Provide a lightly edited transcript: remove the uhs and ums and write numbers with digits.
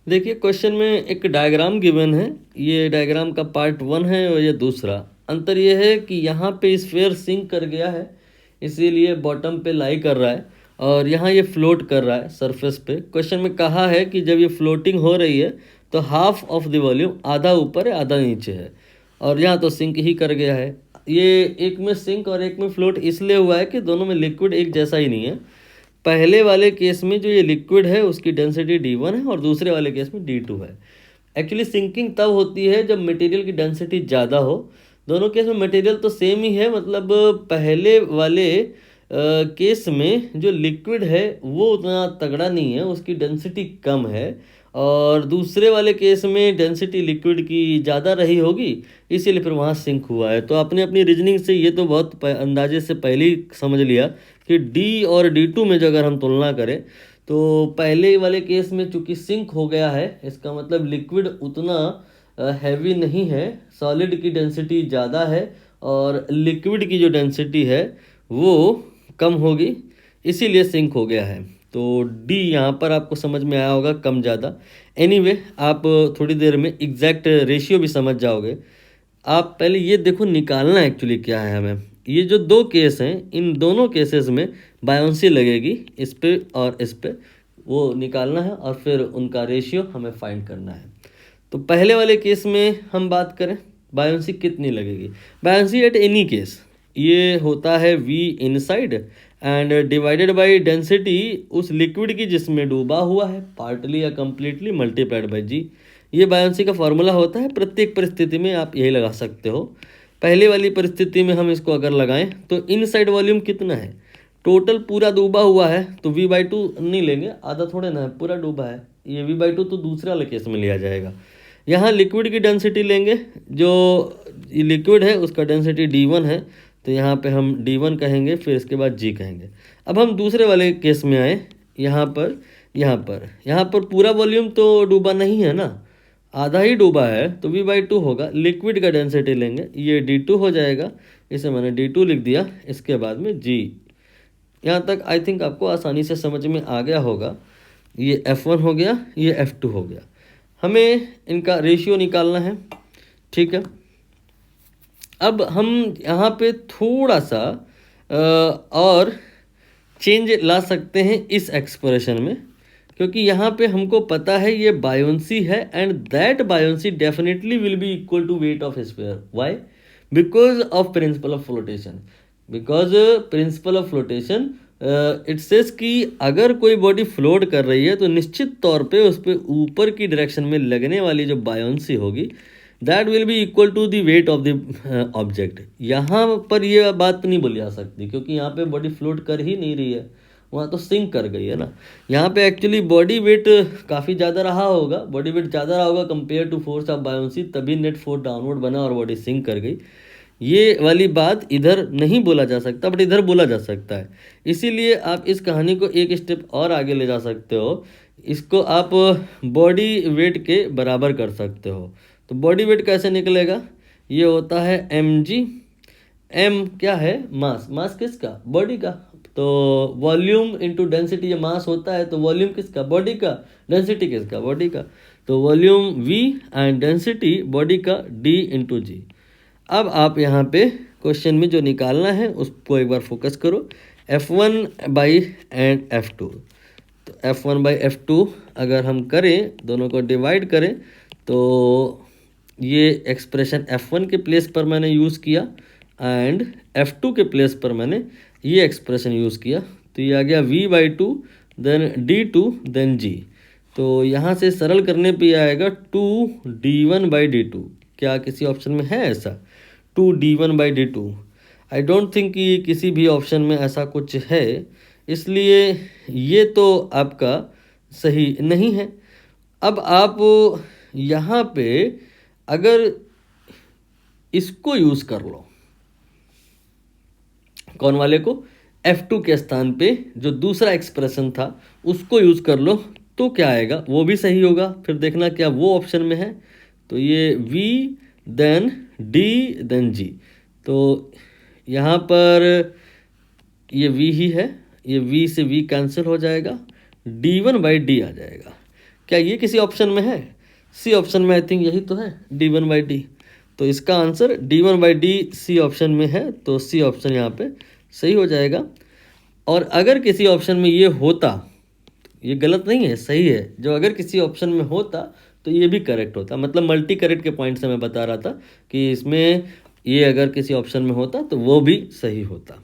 देखिए क्वेश्चन में एक डायग्राम गिवन है। ये डायग्राम का पार्ट 1 है और ये दूसरा। अंतर ये है कि यहाँ पे स्फीयर सिंक कर गया है, इसीलिए बॉटम पे लाई कर रहा है, और यहाँ ये फ्लोट कर रहा है सरफेस पे। क्वेश्चन में कहा है कि जब ये फ्लोटिंग हो रही है तो हाफ ऑफ द वॉल्यूम, आधा ऊपर है आधा नीचे है, और यहाँ तो सिंक ही कर गया है। ये एक में सिंक और एक में फ्लोट इसलिए हुआ है कि दोनों में लिक्विड एक जैसा ही नहीं है। पहले वाले केस में जो ये लिक्विड है उसकी डेंसिटी d1 है और दूसरे वाले केस में d2 है। एक्चुअली सिंकिंग तब होती है जब मटेरियल की डेंसिटी ज़्यादा हो। दोनों केस में मटेरियल तो सेम ही है, मतलब पहले वाले केस में जो लिक्विड है वो उतना तगड़ा नहीं है, उसकी डेंसिटी कम है, और दूसरे वाले केस में डेंसिटी लिक्विड की ज़्यादा रही होगी, इसीलिए फिर वहाँ सिंक हुआ है। तो आपने अपनी रीजनिंग से ये तो बहुत अंदाजे से पहले ही समझ लिया कि D और D2 में जो अगर हम तुलना करें तो पहले वाले केस में चूंकि सिंक हो गया है, इसका मतलब लिक्विड उतना हैवी नहीं है, सॉलिड की डेंसिटी ज़्यादा है और लिक्विड की जो डेंसिटी है वो कम होगी, इसीलिए सिंक हो गया है। तो D यहाँ पर आपको समझ में आया होगा, कम ज़्यादा। एनीवे आप थोड़ी देर में एग्जैक्ट रेशियो भी समझ जाओगे। आप पहले ये देखो निकालना एक्चुअली क्या है हमें। ये जो दो केस हैं, इन दोनों केसेस में बायोंसी लगेगी, इस पे और इस पे, वो निकालना है और फिर उनका रेशियो हमें फाइंड करना है। तो पहले वाले केस में हम बात करें बायोंसी कितनी लगेगी। बायोंसी एट एनी केस ये होता है V inside and divided by density उस लिक्विड की जिसमें डूबा हुआ है, पार्टली या कंप्लीटली, मल्टीप्लाइड बाय G। ये बायोंसी का फॉर्मूला होता है। प्रत्येक परिस्थिति में आप यही लगा सकते हो। पहले वाली परिस्थिति में हम इसको अगर लगाएं तो इनसाइड वॉल्यूम कितना है, टोटल पूरा डूबा हुआ है तो V/2 नहीं लेंगे, आधा थोड़े ना है, पूरा डूबा है, ये V/2 तो दूसरे वाले केस में लिया जाएगा। यहाँ लिक्विड की डेंसिटी लेंगे, जो लिक्विड है उसका डेंसिटी D1 है, तो यहाँ पे हम D1 कहेंगे, फिर इसके बाद G कहेंगे। अब हम दूसरे वाले केस में आए, यहाँ पर पूरा वॉल्यूम तो डूबा नहीं है ना, आधा ही डूबा है, तो V/2 होगा। लिक्विड का डेंसिटी लेंगे, ये D2 हो जाएगा, इसे मैंने D2 लिख दिया, इसके बाद में G। यहाँ तक आई थिंक आपको आसानी से समझ में आ गया होगा। ये F1 हो गया, ये F2 हो गया। हमें इनका रेशियो निकालना है, ठीक है। अब हम यहाँ पे थोड़ा सा और चेंज ला सकते हैं इस एक्सप्रेशन में, क्योंकि यहाँ पे हमको पता है ये बायोंसी है and that buoyancy definitely will be equal to weight of sphere. Why? Because of principle of flotation. Because principle of flotation it says कि अगर कोई बॉडी फ्लोट कर रही है तो निश्चित तौर पे उस पर ऊपर की डायरेक्शन में लगने वाली जो बायोंसी होगी that will be equal to the weight of the object. यहाँ पर ये बात नहीं बोली जा सकती क्योंकि यहाँ पे बॉडी फ्लोट कर ही नहीं रही है, वहाँ तो सिंक कर गई है ना। यहाँ पे एक्चुअली बॉडी वेट काफ़ी ज़्यादा रहा होगा, बॉडी वेट ज़्यादा रहा होगा compare to force of buoyancy, तभी नेट फोर्स डाउनवर्ड बना और बॉडी सिंक कर गई। ये वाली बात इधर नहीं बोला जा सकता, बट इधर बोला जा सकता है। इसीलिए आप इस कहानी को एक स्टेप और आगे ले जा सकते हो, इसको आप बॉडी वेट के बराबर कर सकते हो। तो बॉडी वेट कैसे निकलेगा, ये होता है mg। m क्या है, मास। मास किसका, बॉडी का। तो वॉल्यूम इंटू डेंसिटी, ये मास होता है तो वॉल्यूम किसका, बॉडी का। डेंसिटी किसका, बॉडी का। तो volume v and density body का d इंटू जी। अब आप यहाँ पे क्वेश्चन में जो निकालना है उसको एक बार फोकस करो, F1/F2। तो F1/F2 अगर हम करें, दोनों को डिवाइड करें, तो ये एक्सप्रेशन F1 के प्लेस पर मैंने यूज़ किया एंड F2 के प्लेस पर मैंने ये एक्सप्रेशन यूज़ किया, तो ये आ गया V/2 then D2 then G। तो यहाँ से सरल करने पे आएगा 2D1/D2। क्या किसी ऑप्शन में है ऐसा 2D1/D2? आई डोंट थिंक कि किसी भी ऑप्शन में ऐसा कुछ है, इसलिए ये तो आपका सही नहीं है। अब आप यहाँ पे अगर इसको यूज़ कर लो, कौन वाले को, F2 के स्थान पे जो दूसरा एक्सप्रेशन था उसको यूज़ कर लो, तो क्या आएगा, वो भी सही होगा। फिर देखना क्या वो ऑप्शन में है, तो ये V then D then G। तो यहाँ पर ये V ही है, ये V से V कैंसिल हो जाएगा, D1/D आ जाएगा। क्या ये किसी ऑप्शन में है? सी ऑप्शन में आई थिंक यही तो है, d1/d। तो इसका आंसर d1/d सी ऑप्शन में है, तो सी ऑप्शन यहाँ पे सही हो जाएगा। और अगर किसी ऑप्शन में ये होता, ये गलत नहीं है, सही है, जो अगर किसी ऑप्शन में होता तो ये भी करेक्ट होता। मतलब मल्टी करेक्ट के पॉइंट से मैं बता रहा था कि इसमें ये अगर किसी ऑप्शन में होता तो वो भी सही होता।